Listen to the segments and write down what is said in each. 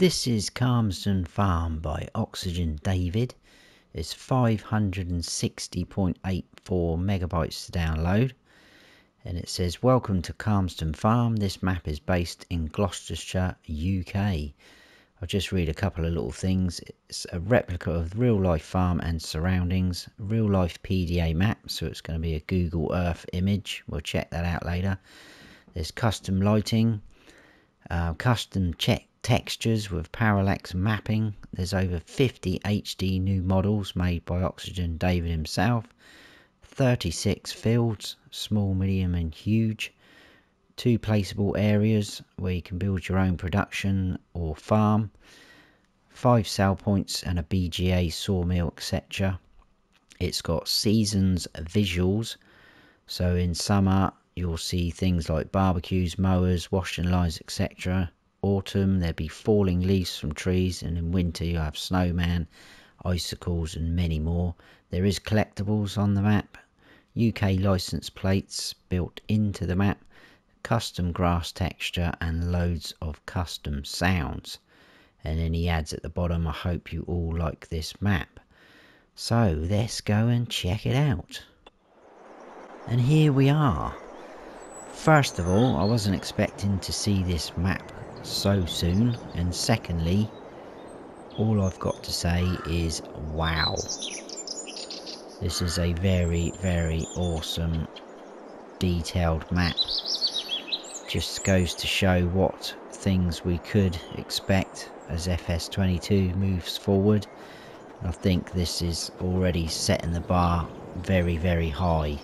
This is Calmsden Farm by Oxygendavid. It's 560.84 megabytes to download. And it says, welcome to Calmsden Farm. This map is based in Gloucestershire, UK. I'll just read a couple of little things. It's a replica of real-life farm and surroundings. Real-life PDA map, so it's going to be a Google Earth image. We'll check that out later. There's custom lighting, custom textures with parallax mapping. There's over 50 HD new models made by Oxygendavid himself. 36 fields, small, medium and huge. 2 placeable areas where you can build your own production or farm. 5 sell points and a BGA sawmill, etc. It's got seasons visuals, so in summer you'll see things like barbecues, mowers, washing lines, etc. Autumn there'll be falling leaves from trees, and in winter you have snowman, icicles and many more. There is collectibles on the map, UK license plates built into the map, custom grass texture and loads of custom sounds. And then he adds at the bottom, I hope you all like this map. So let's go and check it out. And here we are. First of all, I wasn't expecting to see this map so soon, and secondly, all I've got to say is wow. This is a very, very awesome detailed map. Just goes to show what things we could expect as FS22 moves forward. I think this is already setting the bar very, very high.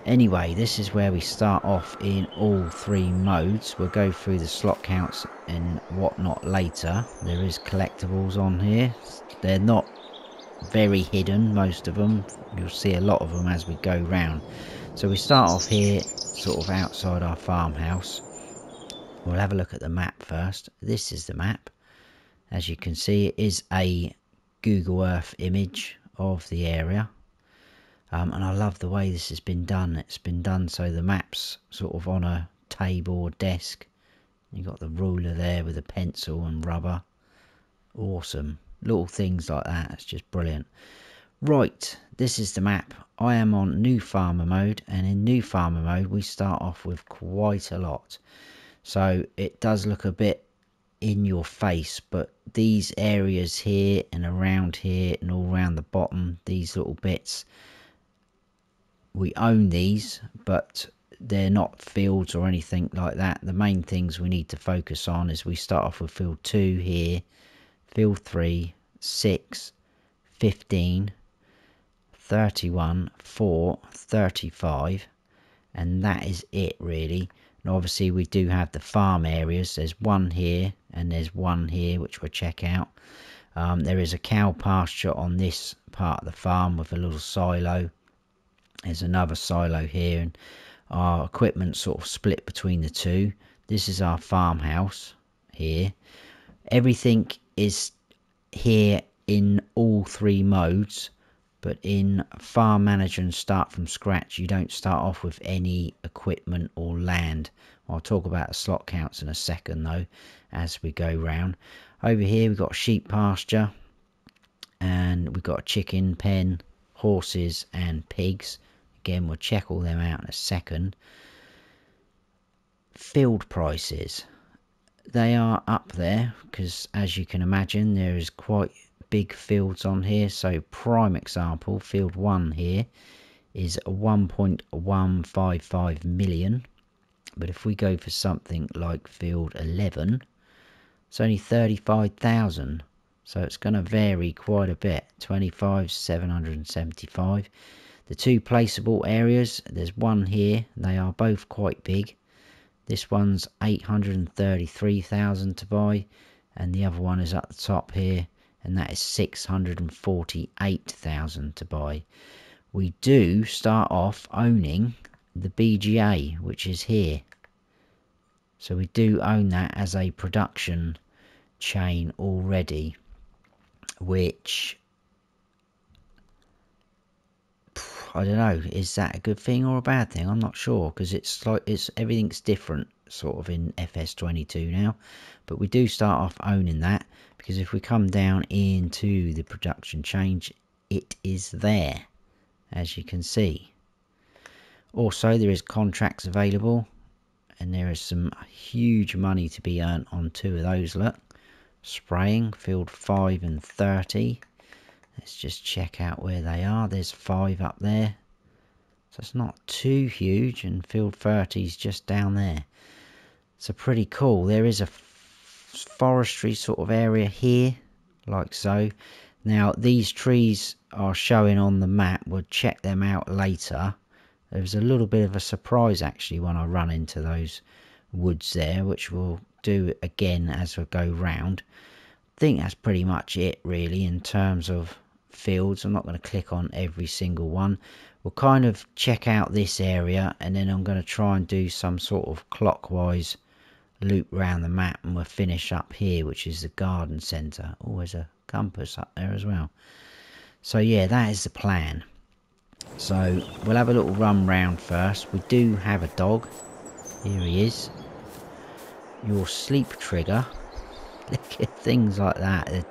Anyway, this is where we start off in all 3 modes. We'll go through the slot counts and whatnot later. There is collectibles on here. They're not very hidden, most of them. You'll see a lot of them as we go round. So we start off here, sort of outside our farmhouse. We'll have a look at the map first. This is the map. As you can see, it is a Google Earth image of the area. And I love the way this has been done. It's been done so the map's sort of on a table or desk. You've got the ruler there with a pencil and rubber. Awesome. Little things like that. It's just brilliant. Right, this is the map. I am on new farmer mode, and in new farmer mode we start off with quite a lot. So it does look a bit in your face, but these areas here and around here and all around the bottom, these little bits, we own these, but they're not fields or anything like that. The main things we need to focus on is we start off with field 2 here, field 3, 6, 15, 31, 4, 35, and that is it really. And obviously we do have the farm areas. There's one here and there's one here which we'll check out. There is a cow pasture on this part of the farm with a little silo. There's another silo here, and our equipment sort of split between the two. This is our farmhouse here. Everything is here in all 3 modes, but in farm manager and start from scratch you don't start off with any equipment or land. I'll talk about the slot counts in a second though as we go round. Over here we've got a sheep pasture, and we've got a chicken pen, horses and pigs. Again, we'll check all them out in a second. Field prices, they are up there because, as you can imagine, there is quite big fields on here. So prime example, field 1 here is 1.155 million, but if we go for something like field 11, it's only 35,000. So it's going to vary quite a bit. 25,775. The 2 placeable areas, there's one here, they are both quite big. This one's 833,000 to buy, and the other one is at the top here, and that is 648,000 to buy. We do start off owning the BGA, which is here. So we do own that as a production chain already, which, I don't know, is that a good thing or a bad thing? I'm not sure, because it's like everything's different. sort of in FS22 now, but we do start off owning that, because if we come down into the production change, it is there, as you can see. Also, there is contracts available, and there is some huge money to be earned on 2 of those. Look, spraying field 5 and 30. Let's just check out where they are. There's 5 up there, so it's not too huge, and field 30 is just down there. So pretty cool. There is a forestry sort of area here, like so. Now these trees are showing on the map. We'll check them out later. There was a little bit of a surprise actually when I run into those woods there, which we'll do again as we go round. I think that's pretty much it really in terms of fields. I'm not going to click on every single one. We'll kind of check out this area, and then I'm going to try and do some sort of clockwise loop around the map, and we'll finish up here, which is the garden centre. Oh, there's a compass up there as well. So yeah, that is the plan. So we'll have a little run round first. We do have a dog. Here he is. Your sleep trigger. Look at things like that.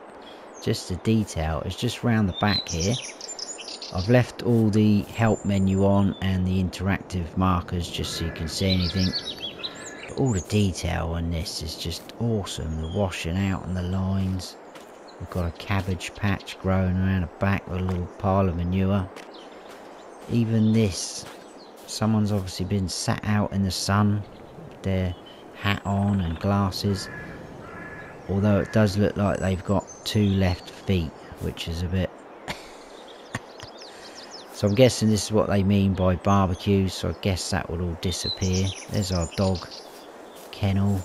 Just the detail. It's just round the back here. I've left all the help menu on and the interactive markers just so you can see anything. But all the detail on this is just awesome. The washing out and the lines. We've got a cabbage patch growing around the back with a little pile of manure. Even this, someone's obviously been sat out in the sun with their hat on and glasses. Although it does look like they've got 2 left feet, which is a bit... So I'm guessing this is what they mean by barbecues, so I guess that would all disappear. There's our dog kennel.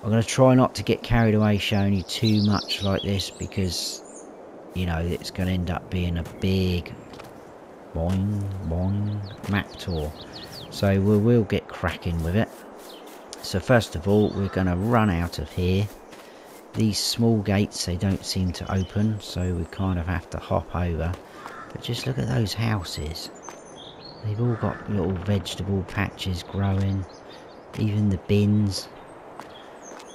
I'm going to try not to get carried away showing you too much like this, because, you know, it's going to end up being a big boing, boing map tour. So we will get cracking with it. So first of all, we're going to run out of here. These small gates, they don't seem to open, so we kind of have to hop over. But just look at those houses. They've all got little vegetable patches growing. Even the bins.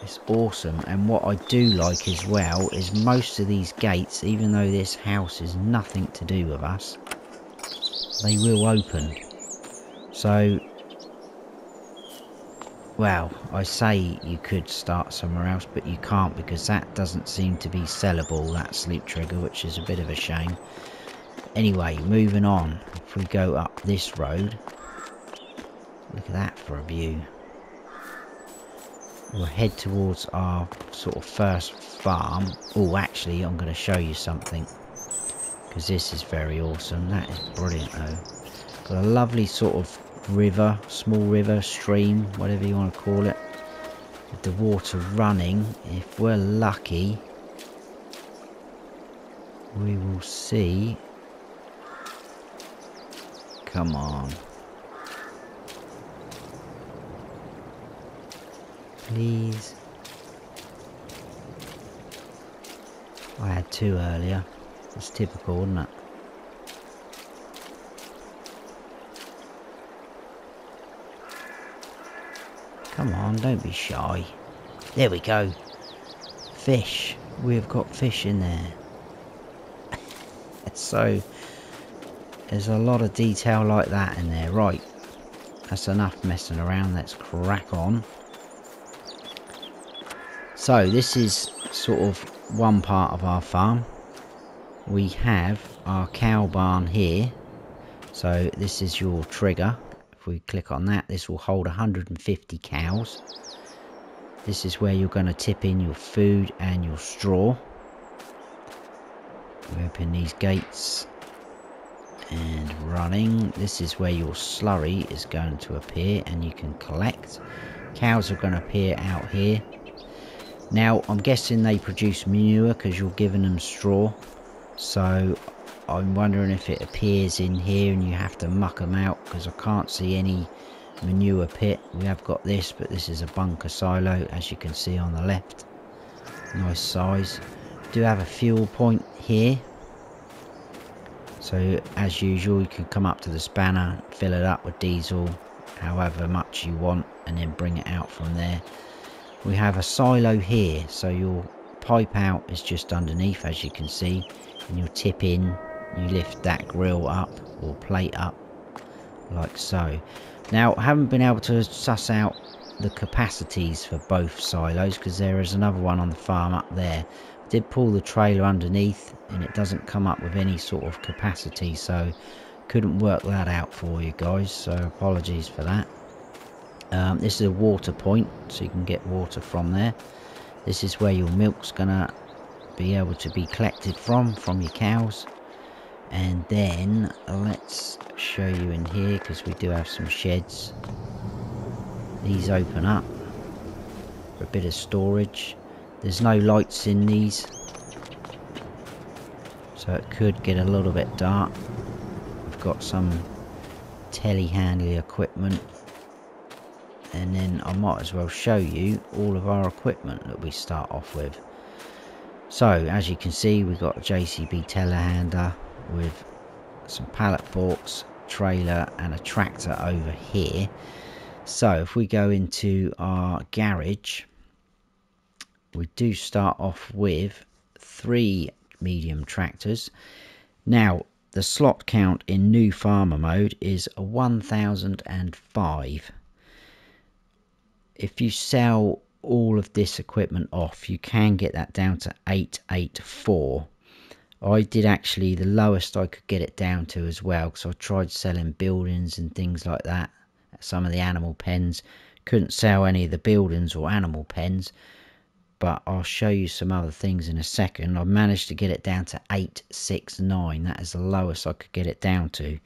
It's awesome. And what I do like as well is most of these gates, even though this house is nothing to do with us, they will open. So, well, I say you could start somewhere else, but you can't, because that doesn't seem to be sellable, that sleep trigger, which is a bit of a shame. Anyway, moving on. If we go up this road, look at that for a view. We'll head towards our sort of first farm. Oh, actually, I'm going to show you something, because this is very awesome. That is brilliant, though. Got a lovely sort of river, small river, stream, whatever you want to call it, with the water running. If we're lucky, we will see... Come on. Please. I had 2 earlier. It's typical, isn't it? Come on, don't be shy. There we go. Fish. We've got fish in there. So... there's a lot of detail like that in there. Right, that's enough messing around, let's crack on. So this is sort of one part of our farm. We have our cow barn here. So this is your trigger. If we click on that, this will hold 150 cows. This is where you're going to tip in your food and your straw. We open these gates. And running, this is where your slurry is going to appear and you can collect. Cows are going to appear out here. Now I'm guessing they produce manure because you're giving them straw, so I'm wondering if it appears in here and you have to muck them out, because I can't see any manure pit. We have got this, but this is a bunker silo, as you can see on the left. Nice size. Do have a fuel point here. So as usual, you can come up to the spanner, fill it up with diesel, however much you want, and then bring it out from there. We have a silo here, so your pipe out is just underneath, as you can see, and you'll tip in, you lift that grill up or plate up like so. Now I haven't been able to suss out the capacities for both silos because there is another one on the farm up there. I did pull the trailer underneath and it doesn't come up with any sort of capacity, so couldn't work that out for you guys, so apologies for that. This is a water point, so you can get water from there. This is where your milk's gonna be able to be collected from your cows. And then let's show you in here, because we do have some sheds. These open up for a bit of storage. There's no lights in these, so it could get a little bit dark. We've got some telehandler equipment, and then I might as well show you all of our equipment that we start off with. So as you can see, we've got a JCB telehandler with some pallet forks, trailer and a tractor over here. So if we go into our garage, we do start off with 3 medium tractors. Now the slot count in new farmer mode is 1005. If you sell all of this equipment off, you can get that down to 884. I did actually, the lowest I could get it down to as well, because I tried selling buildings and things like that at some of the animal pens. Couldn't sell any of the buildings or animal pens, but I'll show you some other things in a second. I managed to get it down to 869. That is the lowest I could get it down to.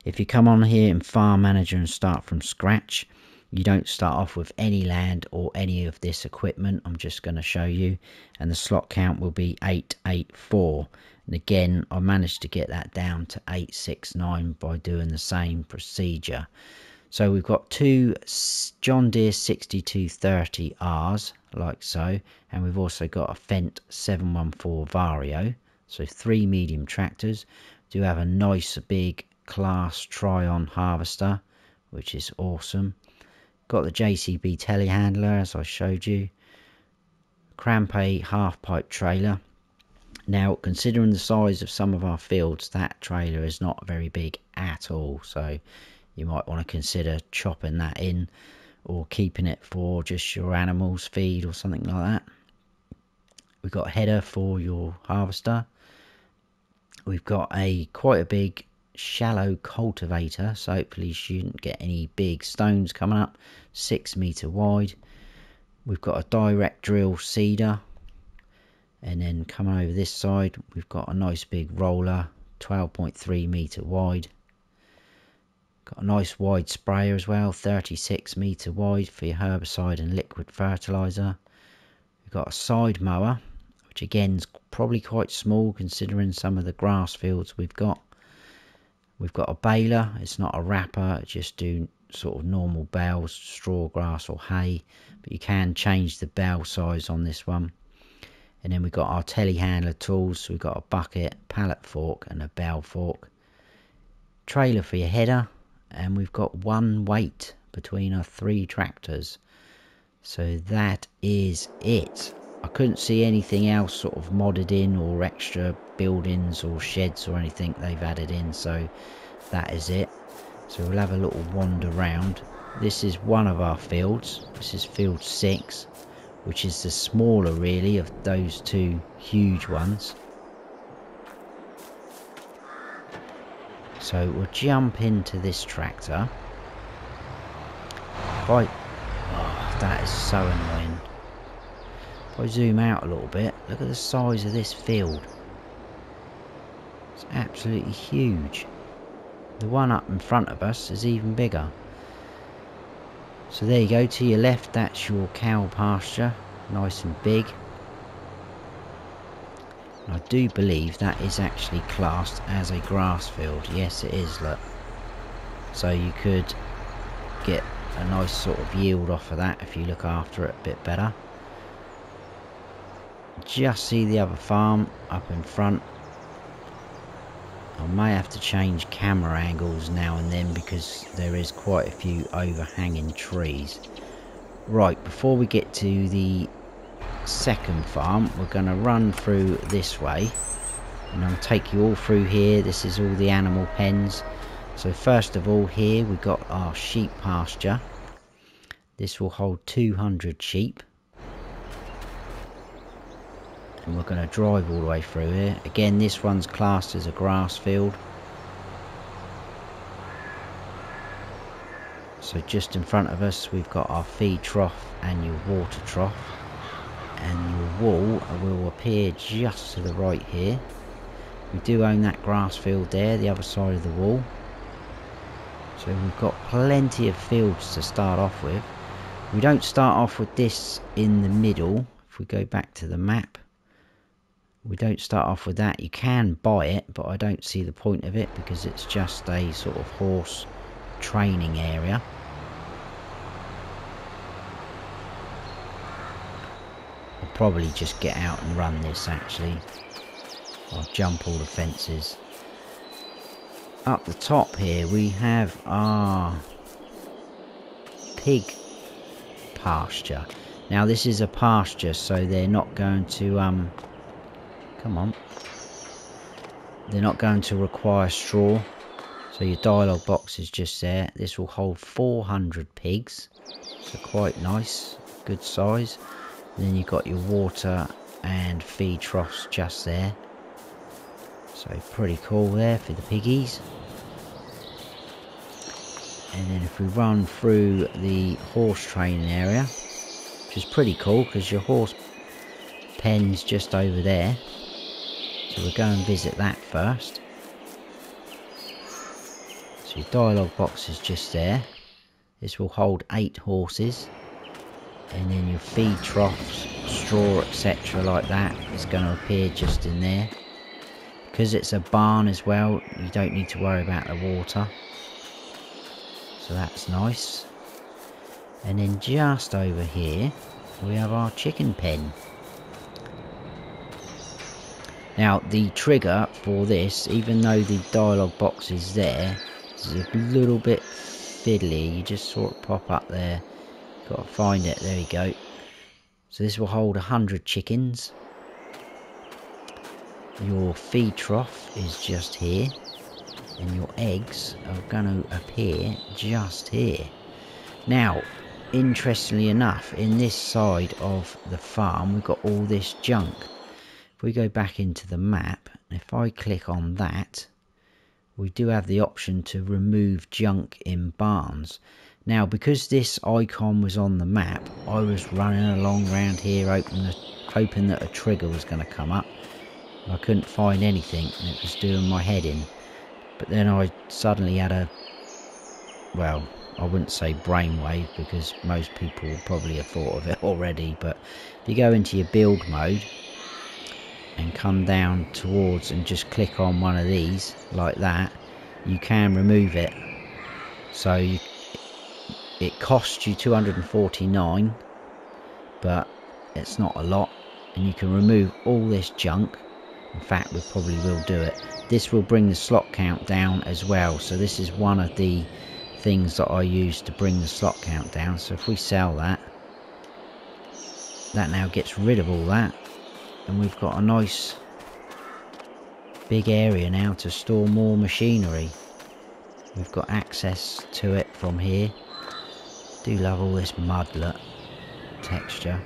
If you come on here in Farm Manager and start from scratch, you don't start off with any land or any of this equipment. I'm just going to show you, and the slot count will be 884. And again, I managed to get that down to 869 by doing the same procedure. So we've got 2 John Deere 6230Rs like so, and we've also got a Fendt 714 Vario. So 3 medium tractors. Do have a nice big class Trion harvester, which is awesome. Got the JCB telehandler, as I showed you. Crampe half pipe trailer. Now, considering the size of some of our fields, that trailer is not very big at all, so you might want to consider chopping that in or keeping it for just your animals feed or something like that. We've got a header for your harvester. We've got quite a big shallow cultivator, so hopefully you shouldn't get any big stones coming up. 6 meter wide. We've got a direct drill seeder, and then coming over this side we've got a nice big roller, 12.3 meter wide. Got a nice wide sprayer as well, 36 meter wide for your herbicide and liquid fertilizer. We've got a side mower, which again is probably quite small considering some of the grass fields we've got. We've got a baler. It's not a wrapper, it just do sort of normal bales, straw, grass or hay, but you can change the bale size on this one. And then we've got our telehandler tools. So we've got a bucket, pallet fork and a bale fork. Trailer for your header, and we've got 1 weight between our 3 tractors. So that is it. I couldn't see anything else sort of modded in or extra buildings or sheds or anything they've added in, so that is it. So we'll have a little wander round. This is one of our fields. This is field 6, which is the smaller really of those 2 huge ones. So we'll jump into this tractor. Oh, that is so annoying. If I zoom out a little bit, look at the size of this field. It's absolutely huge. The one up in front of us is even bigger. So there you go, to your left that's your cow pasture, nice and big. And I do believe that is actually classed as a grass field. Yes it is, look. So you could get a nice sort of yield off of that if you look after it a bit better. Just see the other farm up in front, and may have to change camera angles now and then because there is quite a few overhanging trees. Right, before we get to the second farm, we're going to run through this way and I'll take you all through here. This is all the animal pens. So first of all, here we got our sheep pasture. This will hold 200 sheep. And we're going to drive all the way through here. Again, this one's classed as a grass field. So just in front of us we've got our feed trough and your water trough. And your wall will appear just to the right here. We do own that grass field there, the other side of the wall. So we've got plenty of fields to start off with. We don't start off with this in the middle. If we go back to the map, we don't start off with that. You can buy it, but I don't see the point of it because it's just a sort of horse training area. I'll probably just get out and run this actually. I'll jump all the fences. Up the top here we have our pig pasture. Now this is a pasture, so they're not going to come on. They're not going to require straw. So your dialogue box is just there. This will hold 400 pigs. So quite nice, good size. And then you've got your water and feed troughs just there. So pretty cool there for the piggies. And then if we run through the horse training area, which is pretty cool because your horse pen's just over there. So we'll go and visit that first. So your dialogue box is just there. This will hold 8 horses. And then your feed troughs, straw, etc. like that is going to appear just in there. Because it's a barn as well, you don't need to worry about the water. So that's nice. And then just over here we have our chicken pen. Now the trigger for this, even though the dialogue box is there, is a little bit fiddly. You just sort of pop up there. Got to find it. There you go. So this will hold 100 chickens. Your feed trough is just here. And your eggs are going to appear just here. Now, interestingly enough, in this side of the farm, we've got all this junk. If we go back into the map, if I click on that, we do have the option to remove junk in barns. Now, because this icon was on the map, I was running along around here hoping that a trigger was going to come up. I couldn't find anything and it was doing my head in. But then I suddenly had a, well, I wouldn't say brainwave because most people would probably have thought of it already. But if you go into your build mode and come down towards and just click on one of these like that, you can remove it. So it costs you 249, but it's not a lot, and you can remove all this junk. In fact, we probably will do it. This will bring the slot count down as well, so this is one of the things that I use to bring the slot count down. So if we sell that, that now gets rid of all that, and we've got a nice big area now to store more machinery. We've got access to it from here. Do love all this mudlet texture.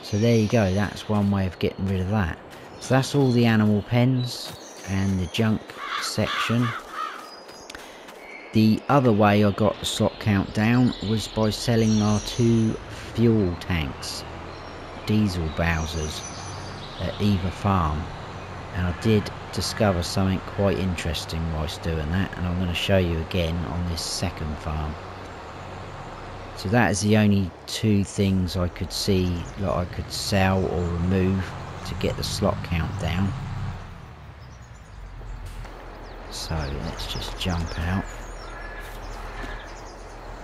So there you go, that's one way of getting rid of that. So that's all the animal pens and the junk section. The other way I got the slot count down was by selling our 2 fuel tanks, diesel Bowsers, at either farm. And I did discover something quite interesting whilst doing that, and I'm going to show you again on this second farm. So that is the only 2 things I could see that I could sell or remove to get the slot count down. So let's just jump out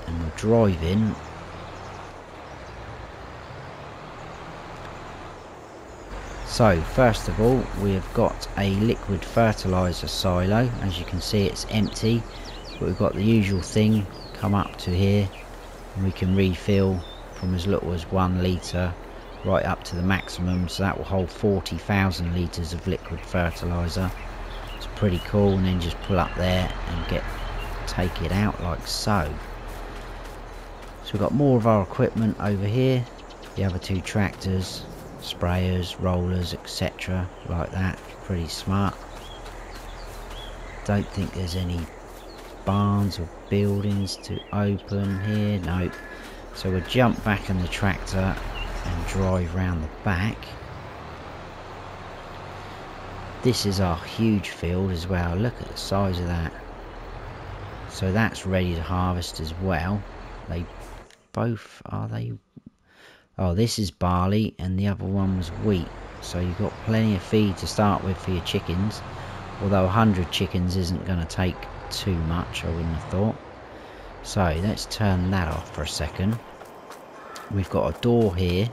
and we'll drive in. So first of all, we have got a liquid fertiliser silo. As you can see, it's empty, but we've got the usual thing come up to here, and we can refill from as little as 1 litre right up to the maximum, so that will hold 40,000 litres of liquid fertiliser. It's pretty cool. And then just pull up there and take it out like so. So we've got more of our equipment over here, the other 2 tractors, sprayers, rollers, etc. like that. Pretty smart. Don't think there's any barns or buildings to open here. Nope. So we'll jump back in the tractor and drive round the back. This is our huge field as well. Look at the size of that. So that's ready to harvest as well. They both are they? Oh, this is barley and the other one was wheat. So you've got plenty of feed to start with for your chickens. Although 100 chickens isn't going to take too much, I wouldn't have thought. So let's turn that off for a second. We've got a door here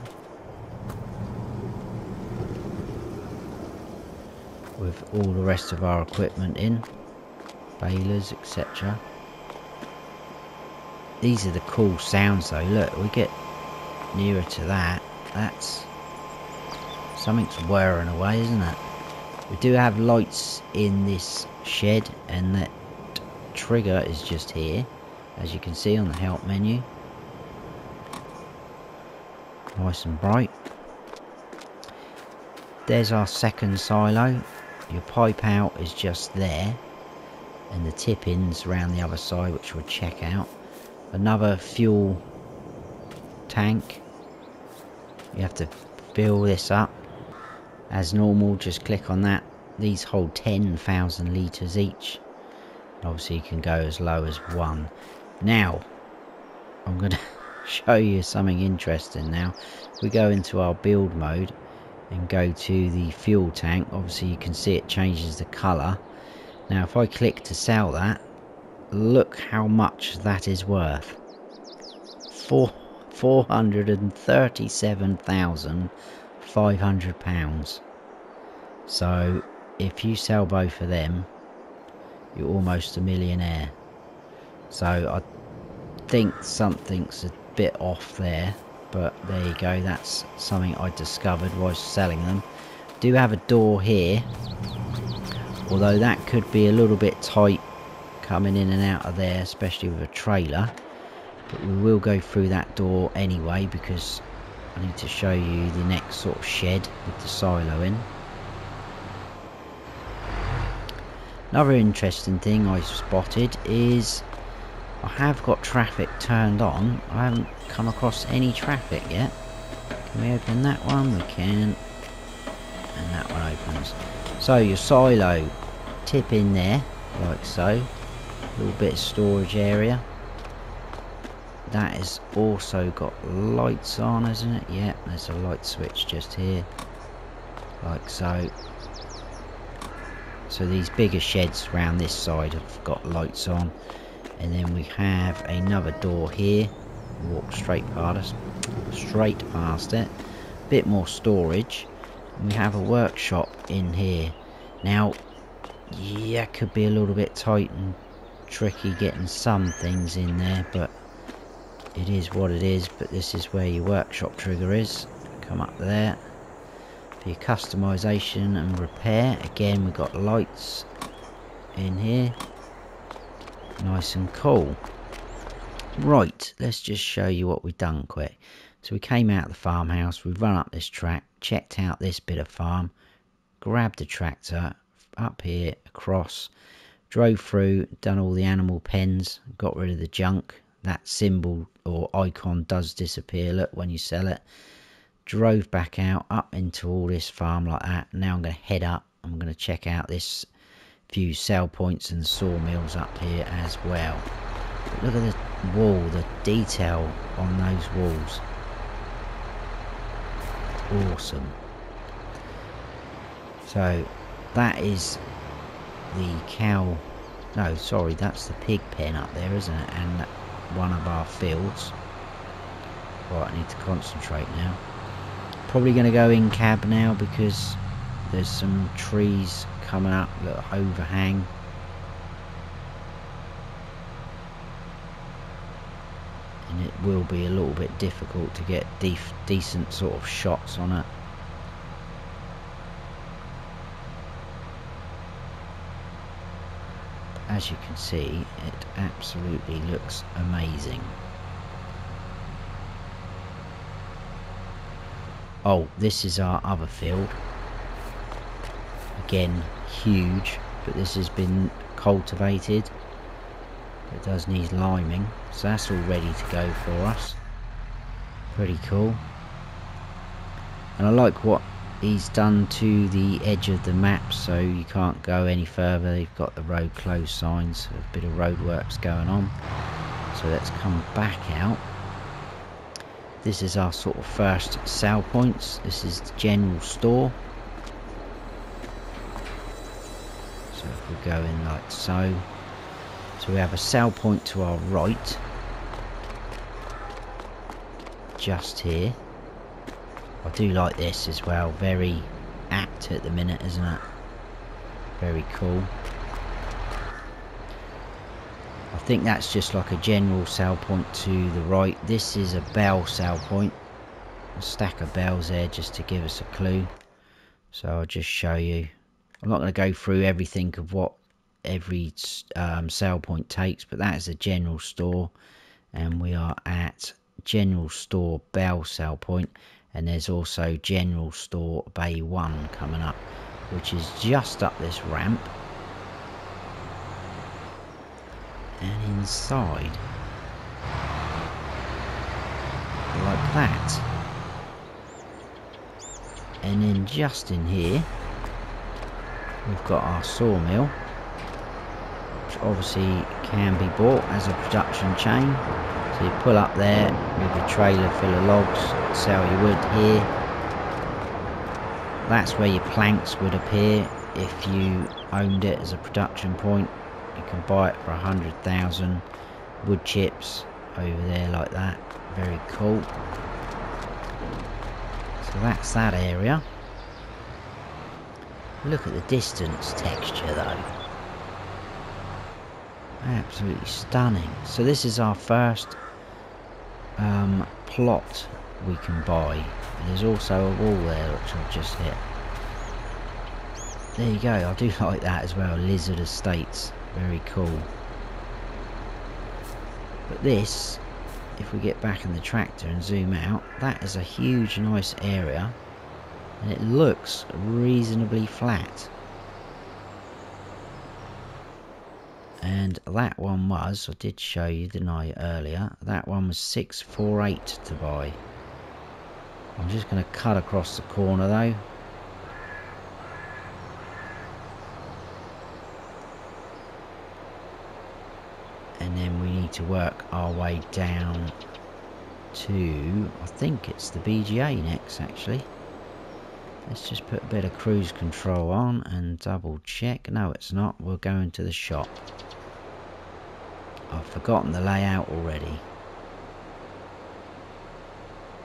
with all the rest of our equipment in, balers, etc. These are the cool sounds though. Look, we get nearer to that. That's something's whirring away, isn't it? We do have lights in this shed, and that trigger is just here, as you can see on the help menu. Nice and bright. There's our second silo. Your pipe out is just there, and the tip-ins around the other side, which we'll check out. Another fuel tank. You have to fill this up as normal. Just click on that. These hold 10,000 litres each. Obviously you can go as low as 1. Now I'm going to show you something interesting. Now we go into our build mode and go to the fuel tank. Obviously you can see it changes the colour. Now if I click to sell that, look how much that is worth. £437,500. So if you sell both of them, you're almost a millionaire. So I think something's a bit off there, but there you go. That's something I discovered while selling them. Do have a door here, although that could be a little bit tight coming in and out of there, especially with a trailer. But we will go through that door anyway, because I need to show you the next sort of shed with the silo in. Another interesting thing I spotted is I have got traffic turned on. I haven't come across any traffic yet. Can we open that one? We can. And that one opens. So your silo, tip in there like so. A little bit of storage area. That has also got lights on, isn't it? Yeah, there's a light switch just here, like so. So these bigger sheds around this side have got lights on. And then we have another door here. Walk straight past it. Bit more storage. And we have a workshop in here. Now, yeah, could be a little bit tight and tricky getting some things in there, but it is what it is. But this is where your workshop trigger is. Come up there. For your customization and repair, again we've got lights in here. Nice and cool. Right, let's just show you what we've done quick. So we came out of the farmhouse, we've run up this track, checked out this bit of farm, grabbed the tractor up here, across, drove through, done all the animal pens, got rid of the junk. That symbol or icon does disappear, look, when you sell it. Drove back out, up into all this farm like that. Now I'm going to head up, I'm going to check out this few sell points and sawmills up here as well. But look at the wall, the detail on those walls. Awesome. So that is the cow, no sorry, that's the pig pen up there, isn't it? And one of our fields. Right, I need to concentrate now. Probably going to go in cab now because there's some trees coming up that overhang. And it will be a little bit difficult to get decent sort of shots on it. As you can see, it absolutely looks amazing. Oh, this is our other field. Again, huge, but this has been cultivated. It does need liming, so that's all ready to go for us. Pretty cool. And I like what he's done to the edge of the map, so you can't go any further. You've got the road closed signs, a bit of road works going on. So let's come back out. This is our sort of first sale points. This is the general store. So if we go in like so. So we have a sale point to our right. Just here. I do like this as well. Very apt at the minute, isn't it? Very cool. I think that's just like a general sale point to the right. This is a bell sale point. A stack of bells there just to give us a clue. So I'll just show you. I'm not going to go through everything of what every sale point takes, but that is a general store. And we are at general store bell sale point. And there's also general store bay 1 coming up, which is just up this ramp. And inside, like that. And then just in here, we've got our sawmill, which obviously can be bought as a production chain. So you pull up there with your trailer full of logs, sell your wood here. That's where your planks would appear if you owned it as a production point. You can buy it for 100,000. Wood chips over there like that. Very cool. So that's that area. Look at the distance texture though. Absolutely stunning. So this is our first plot we can buy. There's also a wall there which I've just hit. There you go. I do like that as well. Lizard Estates. Very cool. But this, if we get back in the tractor and zoom out, that is a huge nice area. And it looks reasonably flat. And that one was, I did show you, didn't I, earlier? That one was 648 to buy. I'm just going to cut across the corner though. And then we need to work our way down to, I think it's the BGA next actually. Let's just put a bit of cruise control on and double check. No, it's not. We're going to the shop. I've forgotten the layout already.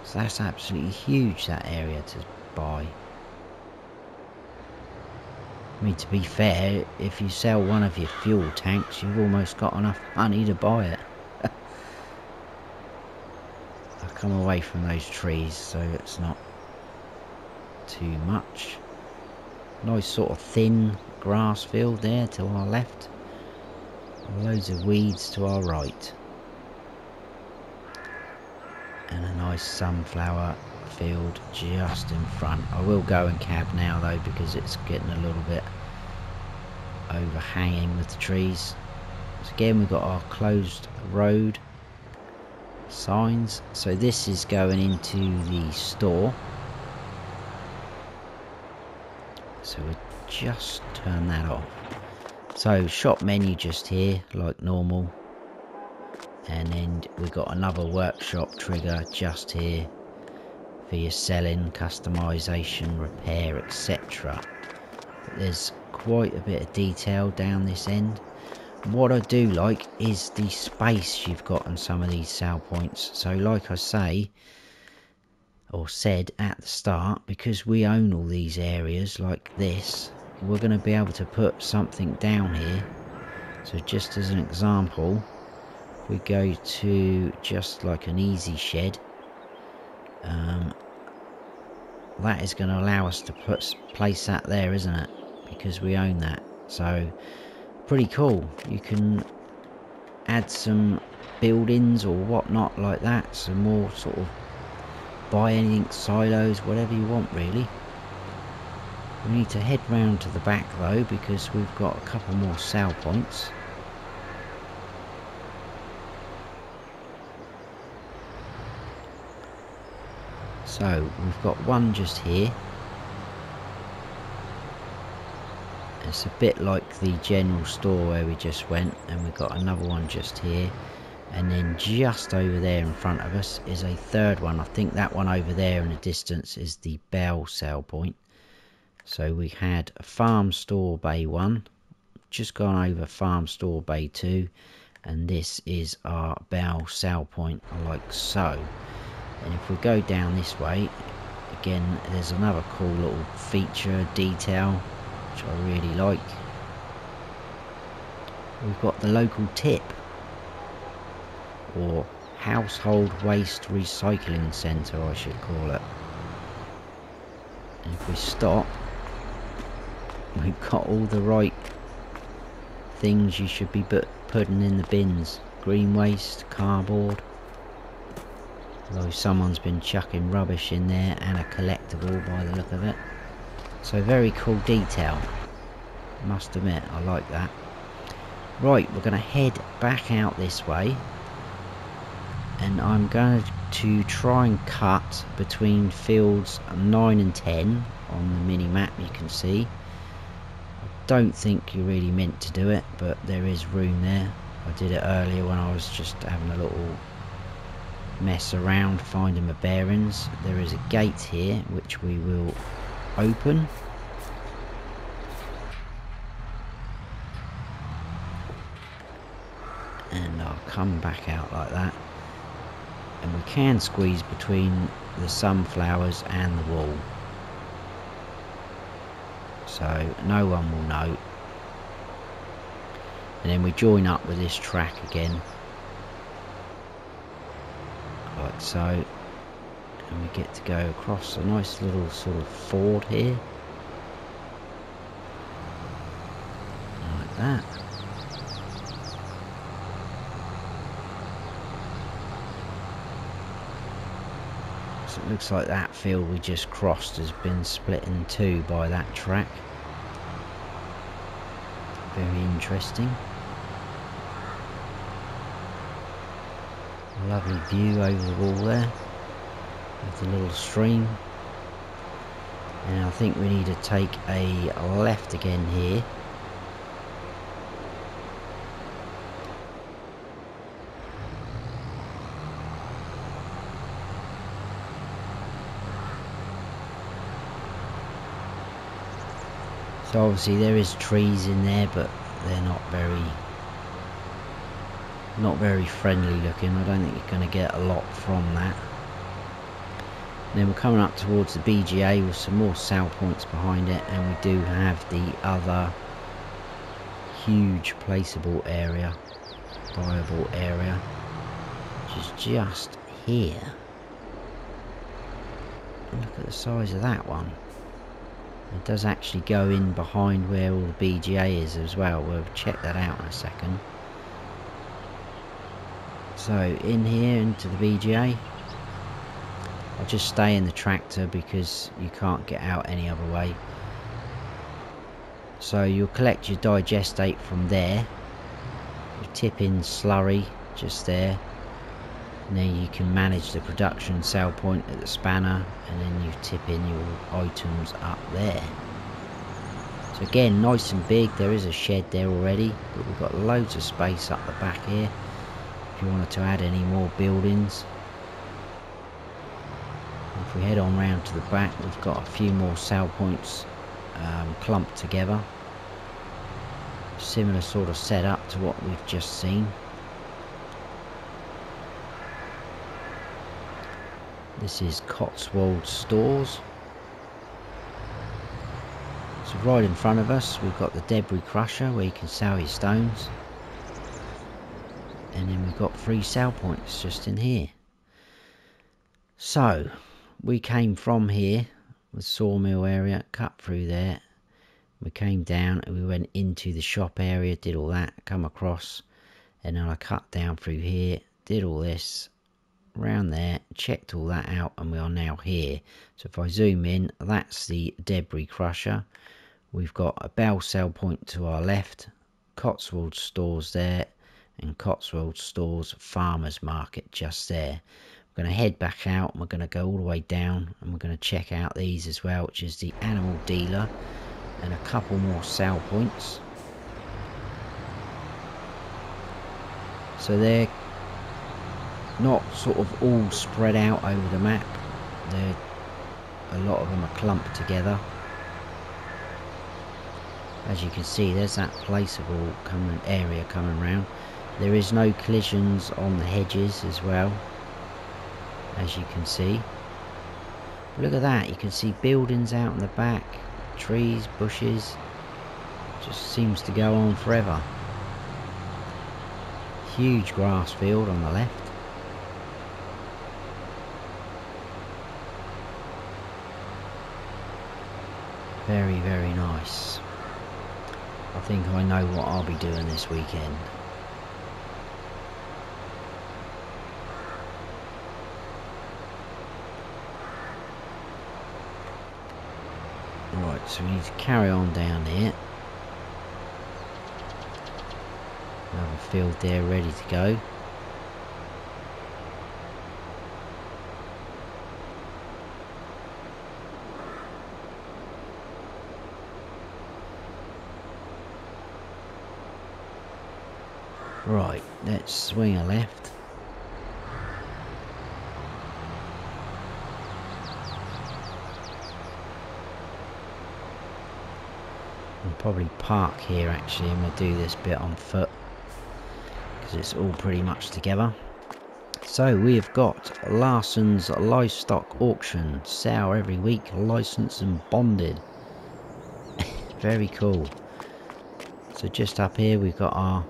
So that's absolutely huge, that area to buy. I mean, to be fair, if you sell one of your fuel tanks, you've almost got enough money to buy it. I've come away from those trees, so it's not too much. Nice sort of thin grass field there to our left. Loads of weeds to our right. And a nice sunflower field just in front. I will go in cab now though, because it's getting a little bit overhanging with the trees. So again, we've got our closed road signs. So this is going into the store. So we just turn that off. So shop menu just here like normal. And then we've got another workshop trigger just here for your selling, customization, repair, etc. But there's quite a bit of detail down this end. And what I do like is the space you've got on some of these sale points. So like I say, or said at the start, because we own all these areas like this, we're going to be able to put something down here. So just as an example, if we go to just like an easy shed, that is going to allow us to place that there, isn't it? Because we own that. So pretty cool. You can add some buildings or whatnot like that, some more sort of buy anything, silos, whatever you want really. We need to head round to the back though, because we've got a couple more sale points. So we've got one just here. It's a bit like the general store where we just went, and we've got another one just here, and then just over there in front of us is a third one. I think that one over there in the distance is the Bell sale point. So we had a Farm Store Bay 1, just gone over Farm Store Bay 2, and this is our Bell sale point like so. And if we go down this way, again there's another cool little feature, detail, which I really like. We've got the local tip, or household waste recycling centre I should call it. And if we stop, we've got all the right things you should be putting in the bins. Green waste, cardboard, although someone's been chucking rubbish in there, and a collectible by the look of it. So very cool detail, must admit, I like that. Right, we're going to head back out this way, and I'm going to try and cut between fields 9 and 10 on the mini map. You can see I don't think you're really meant to do it, but there is room there. I did it earlier when I was just having a little mess around finding my bearings. There is a gate here which we will open, and I'll come back out like that, and we can squeeze between the sunflowers and the wall, so no one will know. And then we join up with this track again like so, and we get to go across a nice little sort of ford here like that. So it looks like that field we just crossed has been split in two by that track. Very interesting. A lovely view over the wall there of the little stream. And I think we need to take a left again here. So obviously there is trees in there, but they're not very friendly looking. I don't think you're going to get a lot from that. And then we're coming up towards the BGA with some more sale points behind it, and we do have the other huge placeable area, buyable area, which is just here. And look at the size of that one. It does actually go in behind where all the BGA is as well. We'll check that out in a second. So in here into the BGA, I'll just stay in the tractor because you can't get out any other way. So you'll collect your digestate from there. You tip in slurry just there, and then you can manage the production sale point at the spanner, and then you tip in your items up there. So again, nice and big. There is a shed there already, but we've got loads of space up the back here if you wanted to add any more buildings. If we head on round to the back, we've got a few more sale points clumped together. Similar sort of setup to what we've just seen. This is Cotswold Stores. So right in front of us we've got the debris crusher where you can sell your stones. And then we've got 3 sale points just in here. So we came from here, the sawmill area, cut through there. We came down and we went into the shop area, did all that, come across. And then I cut down through here, did all this, around there, checked all that out, and we are now here. So if I zoom in, that's the debris crusher. We've got a bell sale point to our left, Cotswold Stores there, and Cotswold Stores Farmers Market just there. We're going to head back out and we're going to go all the way down and we're going to check out these as well, which is the animal dealer and a couple more sale points. So they're not sort of all spread out over the map. A lot of them are clumped together. As you can see, there's that placeable area coming round. There is no collisions on the hedges as well, as you can see. Look at that, you can see buildings out in the back, trees, bushes. Just seems to go on forever. Huge grass field on the left. Very, very nice. I think I know what I'll be doing this weekend. Right, so we need to carry on down here. Another field there ready to go. Right, let's swing a left. I'll probably park here actually, and we'll do this bit on foot because it's all pretty much together. So we have got Larson's Livestock Auction, sale every week, licensed and bonded. Very cool. So just up here we've got our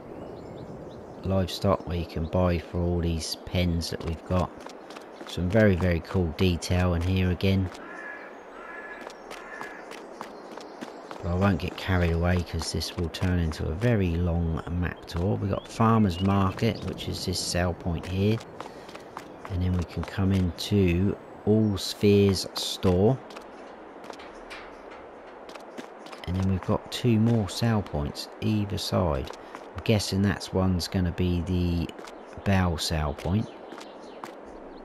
livestock where you can buy for all these pens that we've got. Some very, very cool detail in here again. But I won't get carried away because this will turn into a very long map tour. We've got Farmers Market, which is this sale point here. And then we can come into All Spheres Store. And then we've got 2 more sale points either side. I'm guessing that's one's going to be the bow sale point.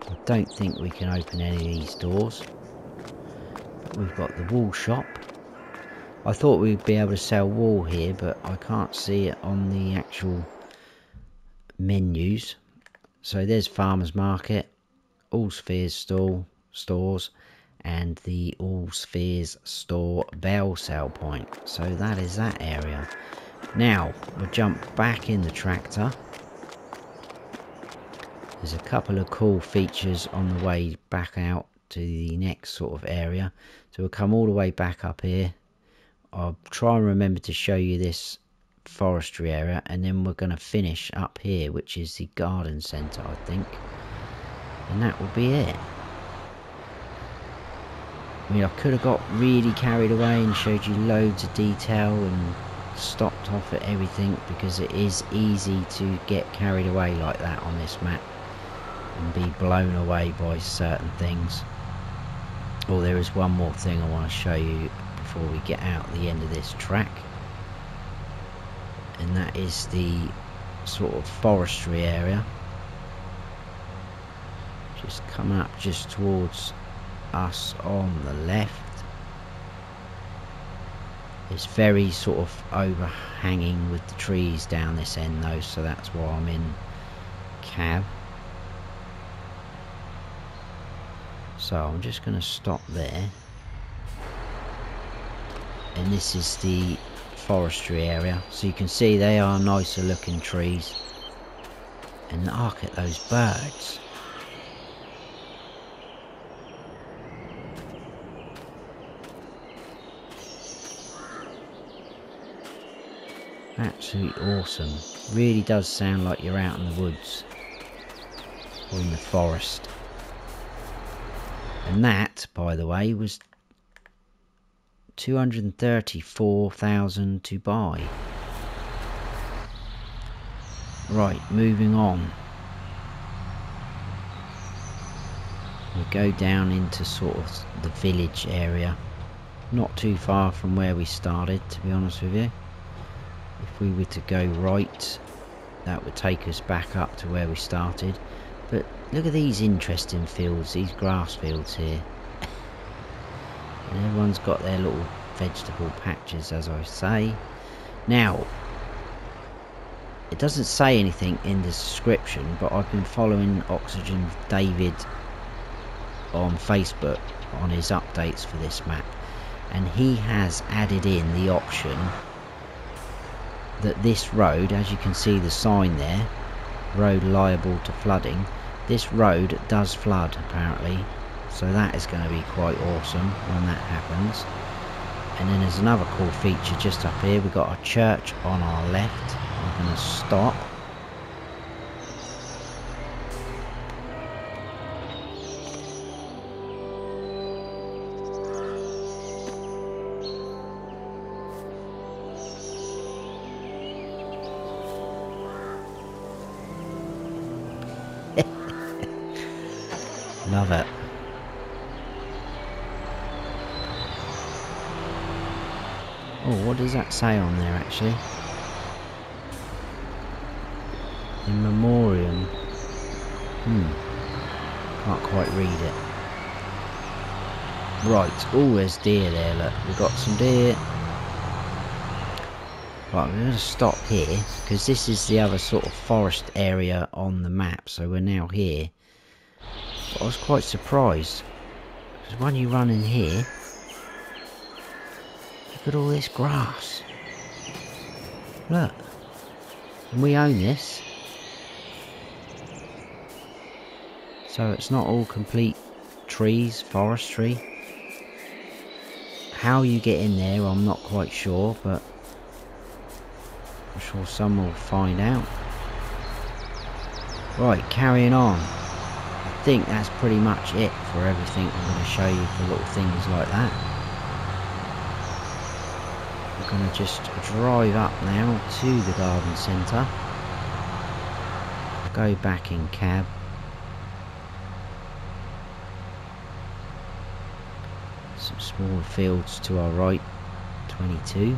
I don't think we can open any of these doors. But we've got the wool shop. I thought we'd be able to sell wool here, but I can't see it on the actual menus. So there's Farmers Market, All Spheres stores, and the All Spheres Store bell sale point. So that is that area. Now we'll jump back in the tractor. There's a couple of cool features on the way back out to the next sort of area. So we'll come all the way back up here. I'll try and remember to show you this forestry area, and then we're going to finish up here, which is the garden centre, I think. And that will be it. I mean, I could have got really carried away and showed you loads of detail and stopped off at everything, because it is easy to get carried away like that on this map and be blown away by certain things. Oh, there is one more thing I want to show you before we get out the end of this track, and that is the sort of forestry area. Just coming up just towards us on the left. It's very sort of overhanging with the trees down this end though, so that's why I'm in cab. So I'm just going to stop there. And this is the forestry area. So you can see they are nicer looking trees. And look at those birds. Absolutely awesome. Really does sound like you're out in the woods or in the forest. And that, by the way, was 234,000 to buy. Right, moving on. We'll go down into sort of the village area. Not too far from where we started, to be honest with you. If we were to go right, that would take us back up to where we started. But look at these interesting fields, these grass fields here. And everyone's got their little vegetable patches, as I say. Now, it doesn't say anything in the description, but I've been following Oxygendavid on Facebook on his updates for this map, and he has added in the option that this road, as you can see the sign there, road liable to flooding, this road does flood apparently, so that is going to be quite awesome when that happens. And then there's another cool feature just up here. We've got a church on our left. I'm going to stop. Love it. Oh, what does that say on there actually? In memoriam. Can't quite read it. Right, oh, there's deer there, look. We've got some deer. Right, we're going to stop here, because this is the other sort of forest area on the map, so we're now here. But I was quite surprised, because when you run in here, look at all this grass. Look. And we own this. So it's not all complete trees, forestry. How you get in there, I'm not quite sure, but I'm sure someone will find out. Right, carrying on. I think that's pretty much it for everything I'm going to show you for little things like that. I'm going to just drive up now to the garden centre. Go back in cab. Some smaller fields to our right, 22.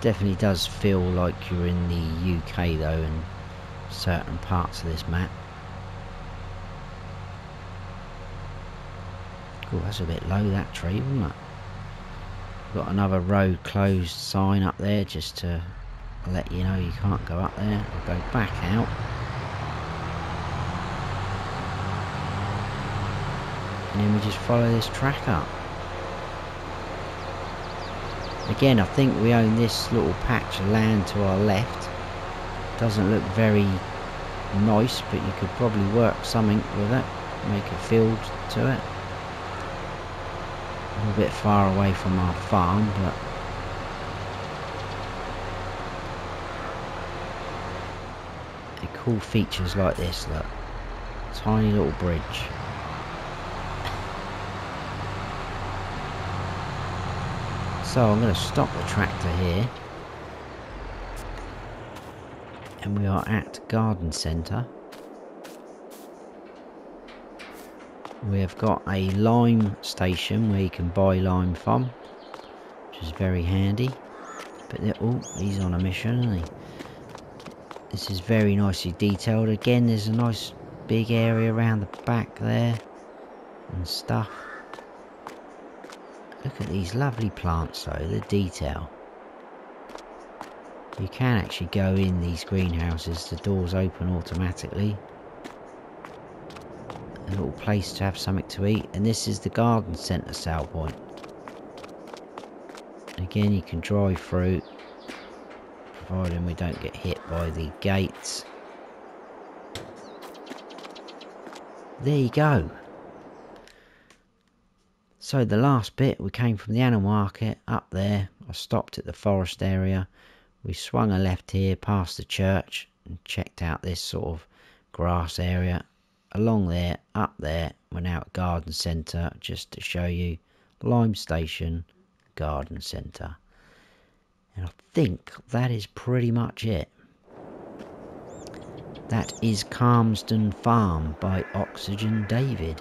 Definitely does feel like you're in the UK though in certain parts of this map. Oh, that's a bit low, that tree, wasn't it? Got another road closed sign up there just to let you know you can't go up there. I'll go back out. And then we just follow this track up. Again, I think we own this little patch of land to our left. Doesn't look very nice, but you could probably work something with it. Make a field to it. A little bit far away from our farm, but the cool features like this, look. Tiny little bridge. So I'm going to stop the tractor here. And we are at Garden Centre. We have got a lime station where you can buy lime from, which is very handy. But oh, he's on a mission, isn't he? This is very nicely detailed. Again, there's a nice big area around the back there and stuff. Look at these lovely plants though, the detail. You can actually go in these greenhouses, the doors open automatically. A little place to have something to eat, and this is the garden centre sale point. Again, you can drive through, providing we don't get hit by the gates. there you go. So the last bit, we came from the animal market up there. I stopped at the forest area. We swung a left here past the church and checked out this sort of grass area. Along there, up there, we're now at garden centre, just to show you Lime Station Garden Centre. And I think that is pretty much it. That is Calmsden Farm by Oxygendavid.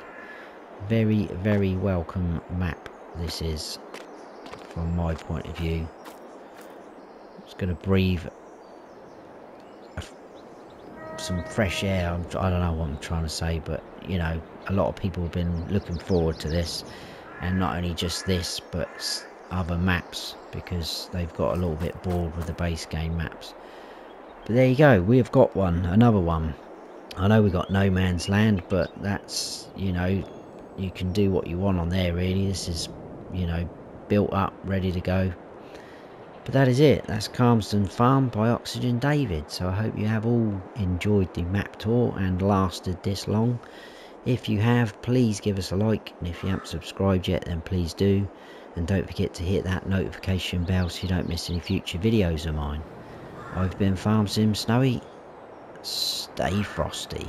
Very, very welcome map this is, from my point of view. It's going to breathe some fresh air. I don't know what I'm trying to say, but you know, a lot of people have been looking forward to this, and not only just this, but other maps, because they've got a little bit bored with the base game maps. But there you go, we have got one, another one. I know we got No Man's Land, but that's, you know, you can do what you want on there really. This is, you know, built up, ready to go. But that is it. That's Calmsden Farm by Oxygendavid. So I hope you have all enjoyed the map tour and lasted this long. If you have, please give us a like, and if you haven't subscribed yet, then please do. And don't forget to hit that notification bell so you don't miss any future videos of mine. I've been Farm Sim Snowy. Stay frosty.